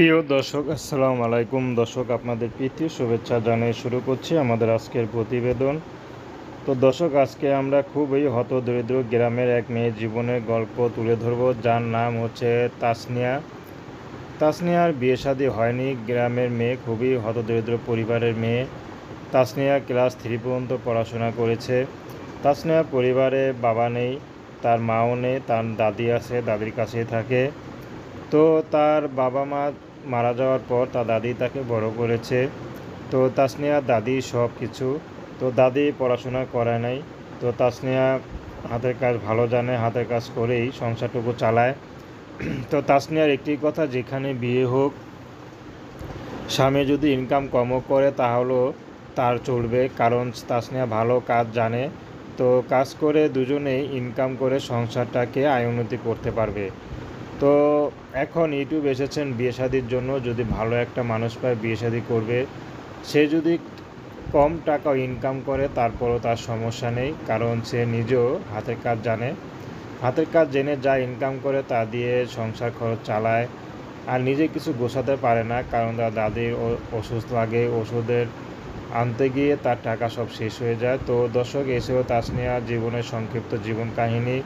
প্রিয় দর্শক, আসসালামু আলাইকুম। দর্শক, আপনাদের প্রীতি শুভেচ্ছা জানিয়ে শুরু করছি আমাদের আজকের প্রতিবেদন। তো দর্শক, আজকে আমরা খুবই হতদরিদ্র গ্রামের এক মেয়ের জীবনের গল্প তুলে ধরব, যার নাম হচ্ছে তাসনিয়া। তাসনিয়ার বিয়ে শাদী হয়নি। গ্রামের মেয়ে, খুবই হতদরিদ্র পরিবারের মেয়ে। তাসনিয়া ক্লাস 3 পর্যন্ত পড়াশোনা করেছে। তাসনিয়ার পরিবারে বাবা নেই, তার মাও নেই, তার দাদি আছে, দাদির কাছেই থাকে। তো তার বাবা মা মারা যাওয়ার পর তার দাদি তাকে বড় করেছে। তো তাসনিয়ার দাদি সব কিছু। তো দাদি পড়াশোনা করায় নাই। তো তাসনিয়া হাতের কাজ ভালো জানে, হাতের কাজ করেই সংসারটুকু চালায়। তো তাসনিয়ার একটি কথা, যেখানে বিয়ে হোক, স্বামী যদি ইনকাম কমও করে তাহলেও তার চলবে, কারণ তাসনিয়া ভালো কাজ জানে। তো কাজ করে দুজনেই ইনকাম করে সংসারটাকে আয়োন্নতি করতে পারবে। তো এখন ইউটিউব এসেছেন বিয়ে শাদির জন্য। যদি ভালো একটা মানুষ পায়, বিয়ে শাদি করবে। সে যদি কম টাকা ইনকাম করে তারপরও তার সমস্যা নেই, কারণ সে নিজেও হাতের কাজ জানে। হাতের কাজ জেনে যা ইনকাম করে তা দিয়ে সংসার খরচ চালায়। আর নিজে কিছু গোছাতে পারে না, কারণ তার দাদির ওষুধ লাগে, ওষুধের আনতে গিয়ে তার টাকা সব শেষ হয়ে যায়। তো দর্শক, এসেও তাসনিয়ার জীবনের সংক্ষিপ্ত জীবন কাহিনী।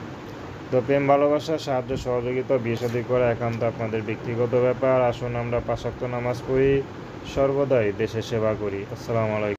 তো প্রেম, ভালোবাসা, সাহায্য, সহযোগিতা, বিয়ে শাদী করা একান্ত আপনাদের ব্যক্তিগত ব্যাপার। আসুন আমরা 5 ওয়াক্ত নামাজ পড়ি, সর্বদাই দেশের সেবা করি। আসসালামু আলাইকুম।